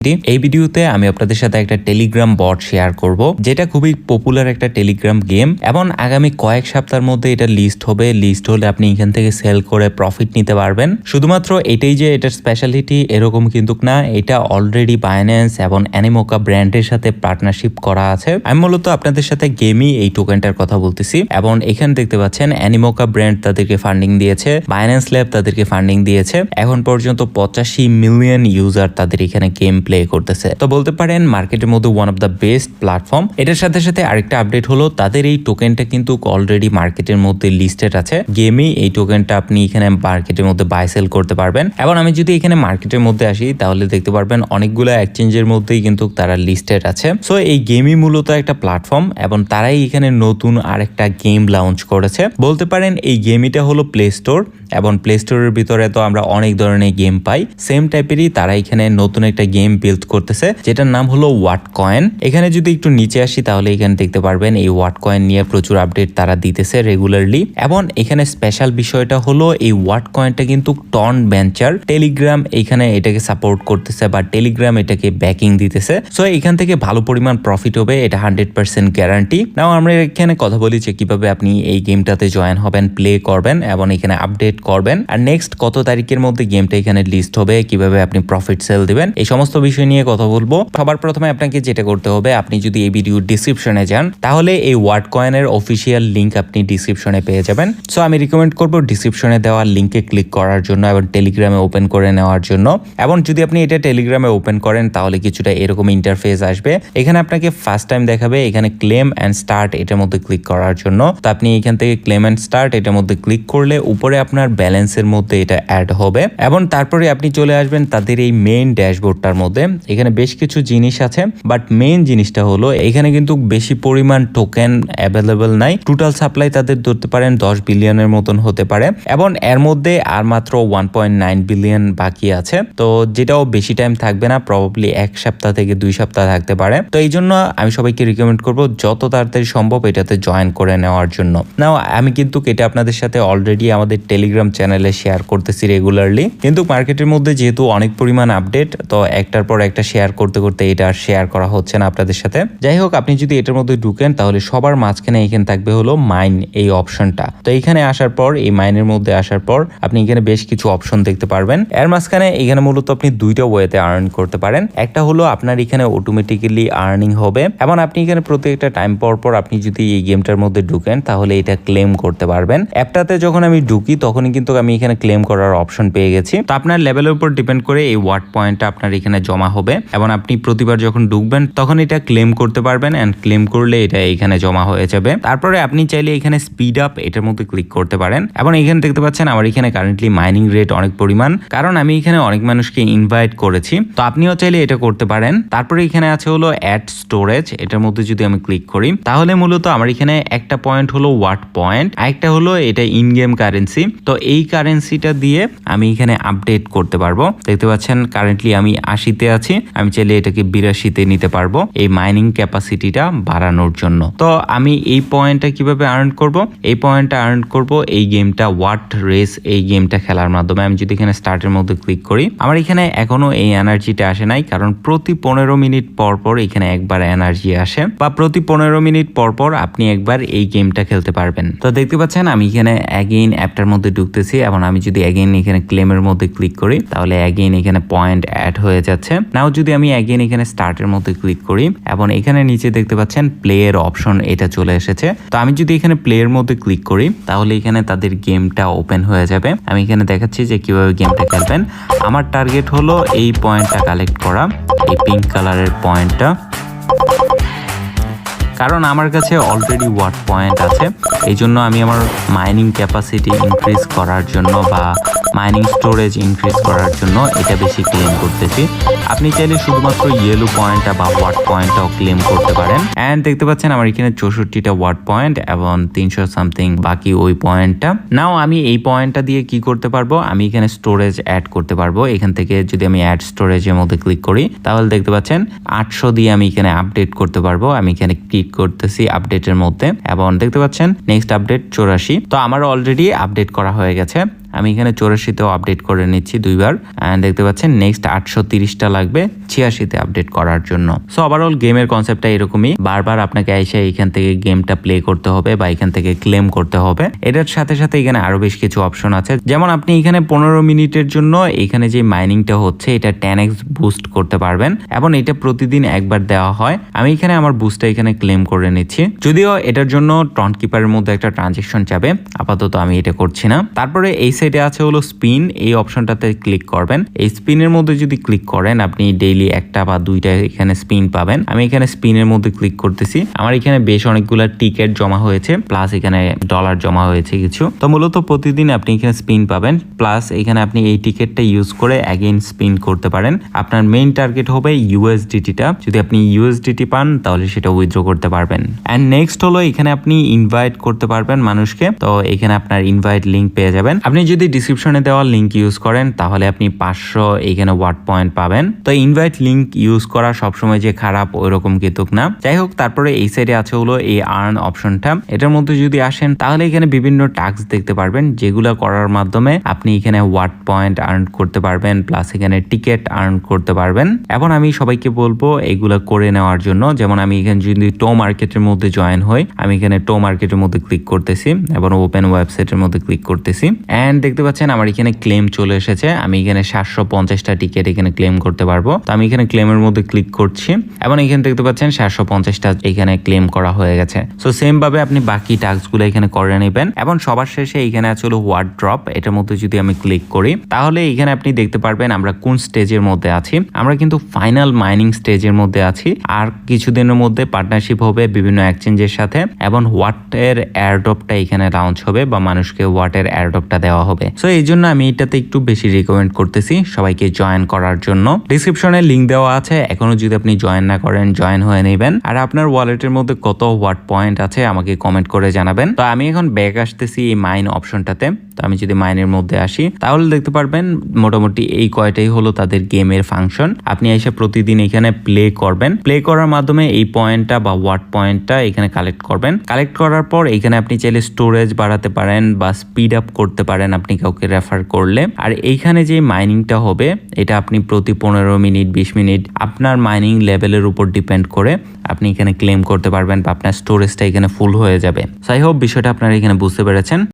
এই ভিডিওতে আমি আপনাদের সাথে একটা টেলিগ্রাম বট শেয়ার করব, যেটা খুবই পপুলার একটা টেলিগ্রাম গেম এবং আগামী কয়েক সপ্তাহের মধ্যে এটা লিস্ট হবে। লিস্ট হলে আপনি এখান থেকে সেল করে প্রফিট নিতে পারবেন। শুধুমাত্র এটাই যে এটার স্পেশালিটি এরকম কিন্তু না, এটা অলরেডি বাইন্যান্স এবং অ্যানিমোকা ব্র্যান্ডের সাথে পার্টনারশিপ করা আছে। আমি মূলত আপনাদের সাথে গেমই এই টোকেনটার কথা বলতেছি এবং এখানে দেখতে পাচ্ছেন অ্যানিমোকা ব্র্যান্ড তাদেরকে ফান্ডিং দিয়েছে, বাইন্যান্স ল্যাব তাদেরকে ফান্ডিং দিয়েছে। এখন পর্যন্ত 85 মিলিয়ন ইউজার তাদের এখানে গেম প্লে করতেছে। তো বলতে পারেন মার্কেটের মধ্যে one of the best platform. এটার সাথে সাথে আরেকটা আপডেট হলো তাদের এই টোকেনটা কিন্তু অলরেডি মার্কেটের মধ্যে লিস্টেড আছে। গেমই এই টোকেনটা আপনি এখানে মার্কেটের মধ্যে বাই সেল করতে পারবেন। এবং আমি যদি এখানে মার্কেটের মধ্যে আসি তাহলে দেখতে পারবেন অনেকগুলো এক্সচেঞ্জের মধ্যেই কিন্তু তারা লিস্টেড আছে। সো এই গেমই মূলত একটা প্ল্যাটফর্ম এবং তারাই এখানে নতুন আরেকটা গেম লঞ্চ করেছে। বলতে পারেন এই গেমটা হলো প্লে স্টোর এবং প্লে স্টোরের ভিতরে তো আমরা অনেক ধরনের গেম পাই, সেম টাইপেরই তারা এখানে নতুন একটা গেম বিল্ড করতেছে যেটার নাম হলো ওয়াট কয়েন। এখানে যদি একটু নিচে আসি তাহলে এখানে দেখতে পারবেন এই ওয়াট কয়েন নিয়ে প্রচুর আপডেট তারা দিতেছে রেগুলারলি। এবং এখানে স্পেশাল বিষয়টা হলো এই ওয়াট কয়েনটা কিন্তু টন ভেঞ্চার টেলিগ্রাম এখানে এটাকে সাপোর্ট করতেছে বা টেলিগ্রাম এটাকে ব্যাকিং দিতেছে। সো এখান থেকে ভালো পরিমাণ প্রফিট হবে, এটা 100% গ্যারান্টি। নাও আমরা এখানে কথা বলি যে কিভাবে আপনি এই গেমটাতে জয়েন হবেন, প্লে করবেন এবং এখানে আপডেট করবেন আর নেক্সট কত তারিখের মধ্যে গেমটা এখানে লিস্ট হবে, কিভাবে আপনি প্রফিট সেল দিবেন, এই সমস্ত বিষয় নিয়ে কথা বলবো। সবার প্রথমে আপনাকে যেটা করতে হবে, আপনি যদি এই ভিডিও ডিসক্রিপশনে যান তাহলে এই ওয়াট কয়েনের অফিসিয়াল লিংক আপনি ডিসক্রিপশনে পেয়ে যাবেন। সো আমি রিকমেন্ড করবো ডিসক্রিপশনে দেওয়া লিংকে ক্লিক করার জন্য এবং টেলিগ্রামে ওপেন করে নেওয়ার জন্য। এবং যদি আপনি এটা টেলিগ্রামে ওপেন করেন তাহলে কিছুটা এরকম ইন্টারফেস আসবে। এখানে আপনাকে ফার্স্ট টাইম দেখাবে এখানে ক্লেম অ্যান্ড স্টার্ট এটার মধ্যে ক্লিক করার জন্য। তো আপনি এখান থেকে ক্লেম অ্যান্ড স্টার্ট এটার মধ্যে ক্লিক করলে উপরে আপনার ব্যালেন্সের মধ্যে এটা অ্যাড হবে এবং তারপরে আপনি চলে আসবেন তাদের এই মেইন ড্যাশবোর্ডটার মধ্যে। এখানে বেশ কিছু জিনিস আছে বাট মেইন জিনিসটা হলো এখানে কিন্তু বেশি পরিমাণ টোকেন অ্যাভেলেবল নাই। টোটাল সাপ্লাই তাদের ধরতে পারেন 10 বিলিয়নের মতন হতে পারে এবং এর মধ্যে আর মাত্র 1.9 বিলিয়ন বাকি আছে। তো যেটাও বেশি টাইম থাকবে না, প্রবাবলি 1 সপ্তাহ থেকে 2 সপ্তাহ থাকতে পারে। তো এই জন্য আমি সবাইকে রিকমেন্ড করবো যত তাড়াতাড়ি সম্ভব এটাতে জয়েন করে নেওয়ার জন্য। নাও আমি কিন্তু এটা আপনাদের সাথে অলরেডি আমাদের টেলিগ্রাম চ্যানেলে শেয়ার করতেছি রেগুলারলি, কিন্তু মার্কেটের মধ্যে যেহেতু অনেক পরিমাণ আপডেট তো একটার পর একটা শেয়ার করতে করতে এটা আর শেয়ার করা হচ্ছে না আপনাদের সাথে। যাই হোক, আপনি যদি এটার মধ্যে ঢুকেন তাহলে সবার মাঝখানে এখানে থাকবে হলো মাইন এই অপশনটা। তো এখানে আসার পর এই মাইনের মধ্যে আসার পর আপনি এখানে বেশ কিছু অপশন দেখতে পারবেন। এর মাঝখানে এখানে মূলত আপনি দুইটা ওয়েতে আর্ন করতে পারেন। একটা হলো আপনার এখানে অটোমেটিক্যালি আর্নিং হবে এবং আপনি এখানে প্রত্যেকটা টাইম পর পর আপনি যদি এই গেমটার মধ্যে ঢুকেন তাহলে এটা ক্লেম করতে পারবেন। অ্যাপটাতে যখন আমি ঢুকি তখনই কিন্তু আমি এখানে ক্লেম করার অপশন পেয়ে গেছি। তো আপনার লেভেলের উপর ডিপেন্ড করে এই ওয়াট পয়েন্টটা আপনার এখানে জমা হবে এবং আপনি প্রতিবার যখন ঢুকবেন তখন এটা ক্লেম করতে পারবেন এন্ড ক্লেম করলে এটা এখানে জমা হয়ে যাবে। তারপরে আপনি চাইলে এখানে স্পিড আপ এটার মধ্যে ক্লিক করতে পারেন এবং এখানে দেখতে পাচ্ছেন আমার এখানে কারেন্টলি মাইনিং রেট অনেক পরিমাণ, কারণ আমি এখানে অনেক মানুষকে ইনভাইট করেছি। তো আপনিও চাইলে এটা করতে পারেন। তারপরে এখানে আছে হলো অ্যাড স্টোরেজ, এটার মধ্যে যদি আমি ক্লিক করি তাহলে মূলত আমার এখানে একটা পয়েন্ট হলো ওয়াট পয়েন্ট, আরেকটা হলো এটা ইন গেম কারেন্সি। তো এই কারেন্সিটা দিয়ে আমি এখানে আপডেট করতে পারবো। দেখতে পাচ্ছেন কারেন্টলি আমি 80-তে আছি, আমি চাইলে এটাকে 82-তে নিতে পারবো এই মাইনিং ক্যাপাসিটিটা বাড়ানোর জন্য। তো আমি এই পয়েন্টটা কিভাবে আর্ন করব? এই পয়েন্টটা আর্ন করব এই গেমটা ওয়াট রেস এই গেমটা খেলার মাধ্যমে। আমি যদি এখানে স্টার্টের মধ্যে ক্লিক করি আমার এখানে এখনো এই এনার্জিটা আসে নাই, কারণ প্রতি 15 মিনিট পর পর এখানে একবার এনার্জি আসে বা প্রতি 15 মিনিট পর পর আপনি একবার এই গেমটা খেলতে পারবেন। তো দেখতে পাচ্ছেন আমি এখানে অ্যাগেইন অ্যাপটার মধ্যে ঢুকতেছি এবং আমি যদি অ্যাগেইন এখানে ক্লেমের মধ্যে ক্লিক করি তাহলে অ্যাগেইন এখানে পয়েন্ট অ্যাড হয়ে যাচ্ছে। নাও যদি আমি অ্যাগেইন এখানে স্টার্টের মধ্যে ক্লিক করি এবং এখানে নিচে দেখতে পাচ্ছেন প্লে এর অপশন এটা চলে এসেছে। তো আমি যদি এখানে প্লে এর মধ্যে ক্লিক করি তাহলে এখানে তাদের গেমটা ওপেন হয়ে যাবে। আমি এখানে দেখাচ্ছি যে কিভাবে গেমটা খেলবেন। আমার টার্গেট হলো এই পয়েন্টটা কালেক্ট করা, এই পিঙ্ক কালারের পয়েন্টটা, কারণ আমার কাছে অলরেডি ওয়াট পয়েন্ট আছে। এই জন্য আমি আমার মাইনিং ক্যাপাসিটি ইনক্রিজ করার জন্য বা মাইনিং স্টোরেজ ইনক্রিজ করার জন্য এটা বেশি ক্লেম করতেছি। আপনি চাইলে শুধুমাত্র ইয়েলো পয়েন্টটা বা ওয়াট পয়েন্টটাও ক্লেম করতে পারেন। অ্যান্ড দেখতে পাচ্ছেন আমার এখানে 64টা ওয়াট পয়েন্ট এবং 300 সামথিং বাকি ওই পয়েন্টটা। নাও আমি এই পয়েন্টটা দিয়ে কি করতে পারবো, আমি এখানে স্টোরেজ অ্যাড করতে পারবো। এখান থেকে যদি আমি অ্যাড স্টোরেজের মধ্যে ক্লিক করি তাহলে দেখতে পাচ্ছেন 800 দিয়ে আমি এখানে আপডেট করতে পারবো। আমি এখানে ক্লিক করতেছি আপডেটের মধ্যে এবং দেখতে পাচ্ছেন নেক্সট আপডেট 84। তো আমার অলরেডি আপডেট করা হয়ে গেছে। আমি এখানে 84তেও আপডেট করে নিচ্ছি 2বার। দেখতে পাচ্ছেন নেক্সট 830টা লাগবে 86তে আপডেট করার জন্য। সো ওভারঅল গেমের কনসেপ্টটা এরকমই, বারবার আপনাকে এসে এখান থেকে গেমটা প্লে করতে হবে বা এখান থেকে ক্লেম করতে হবে। এটার সাথে সাথে এখানে আরো বেশ কিছু অপশন আছে, যেমন আপনি এখানে 15 মিনিটের জন্য এখানে যে মাইনিংটা হচ্ছে এটা 10x বুস্ট করতে পারবেন এবং এটা প্রতিদিন একবার দেওয়া হয়। আমি এখানে আমার বুস্টটা এখানে ক্লেম করে নিচ্ছি, যদিও এটার জন্য ট্রন কিপারের মধ্যে একটা ট্রানজেকশন যাবে, আপাতত আমি এটা করছি না। তারপরে এই সাইডে আছে হলো স্পিন, এই অপশনটাতে ক্লিক করবেন। এই স্পিনের মধ্যে যদি ক্লিক করেন আপনি ডেইলি একটা বা দুইটা এখানে স্পিন পাবেন। আমি এখানে স্পিনের মধ্যে ক্লিক করতেছি, আমার এখানে বেশ অনেকগুলো টিকেট জমা হয়েছে, প্লাস এখানে ডলার জমা হয়েছে কিছু। তো মূলত প্রতিদিন আপনি এখানে স্পিন পাবেন, প্লাস এখানে আপনি এই টিকেটটা ইউজ করে অ্যাগেইন স্পিন করতে পারেন। আপনার মেইন টার্গেট হবে ইউএসডিটিটা, যদি আপনি ইউএসডিটি পান তাহলে সেটা উইথড্র করতে পারবেন। অ্যান্ড নেক্সট হলো এখানে আপনি ইনভাইট করতে পারবেন মানুষকে। তো এখানে আপনার ইনভাইট লিঙ্ক পেয়ে যাবেন। আপনি যদি ডিসক্রিপশনে দেওয়া লিঙ্ক ইউজ করেন তাহলে আপনি 500 এখানে ওয়ার্ড পয়েন্ট পাবেন। তো ইনভাইট লিঙ্ক ইউজ করা সবসময় যে খারাপ ওইরকম কিন্তু না। যাই হোক, তারপরে এই সাইডে আছে হলো এই আর্ন অপশনটা, এটার মধ্যে যদি আসেন তাহলে এখানে বিভিন্ন টাস্ক দেখতে পারবেন, যেগুলো করার মাধ্যমে আপনি এখানে ওয়ার্ড পয়েন্ট আর্ন করতে পারবেন, প্লাস এখানে টিকেট আর্ন করতে পারবেন। এখন আমি সবাইকে বলবো এগুলো করে নেওয়ার জন্য। যেমন আমি এখানে যদি টো মার্কেটের মধ্যে জয়েন হই, আমি এখানে টো মার্কেটের মধ্যে ক্লিক করতেছি এবং ওপেন ওয়েবসাইটের মধ্যে ক্লিক করতেছি। এন্ড দেখতে পাচ্ছেন আমার এখানে ক্লেম চলে এসেছে। আমি এখানে 750টা টিকেট এখানে ক্লেম করতে পারবো। তো আমি এখানে ক্লেমের মধ্যে ক্লিক করছি এবং এখানে দেখতে পাচ্ছেন 750টা এখানে ক্লেম করা হয়ে গেছে। সো সেম ভাবে আপনি বাকি টাস্কগুলো এখানে করে নেবেন। এবং সবার শেষে এখানে আছে হলো ওয়ার্ড ড্রপ, এটার মধ্যে যদি আমি ক্লিক করি তাহলে এখানে আপনি দেখতে পারবেন আমরা কোন স্টেজের মধ্যে আছি। আমরা কিন্তু ফাইনাল মাইনিং স্টেজের মধ্যে আছি। আর কিছুদিনের মধ্যে পার্টনারশিপ হবে বিভিন্ন এক্সচেঞ্জের সাথে এবং ওয়াটের এয়ারড্রপটা এখানে লঞ্চ হবে বা মানুষকে ওয়াটের এয়ারড্রপটা দেওয়া হবে। সো এই জন্য আমি এটাতে একটু বেশি রিকমেন্ড করতেছি সবাইকে জয়েন করার জন্য। ডিসক্রিপশনে লিঙ্ক দেওয়া আছে, এখনো যদি আপনি জয়েন না করেন জয়েন হয়ে নেবেন। আর আপনার ওয়ালেটের মধ্যে কত ওয়াট পয়েন্ট আছে আমাকে কমেন্ট করে জানাবেন। তো আমি এখন ব্যাক আসতেছি এই মাইন অপশনটাতে। তো আমি যদি মাইনের মধ্যে আসি তাহলে দেখতে পারবেন মোটামুটি এই কয়টাই হলো তাদের গেমের ফাংশন। আপনি এসে প্রতিদিন এখানে প্লে করবেন, প্লে করার মাধ্যমে এই পয়েন্টটা বা ওয়াট পয়েন্টটা এখানে কালেক্ট করবেন। কালেক্ট করার পর এখানে আপনি চাইলে স্টোরেজ বাড়াতে পারেন বা স্পিড আপ করতে পারেন আপনি কাউকে রেফার করলে। আর এইখানে যে মাইনিংটা হবে এটা আপনি প্রতি 15 মিনিট 20 মিনিট আপনার মাইনিং লেভেলের উপর ডিপেন্ড করে আপনি এখানে ক্লেম করতে পারবেন বা আপনার স্টোরেজটা এখানে ফুল হয়ে যাবে। সো আই হোপ বিষয়টা আপনারা এখানে বুঝতে পেরেছেন।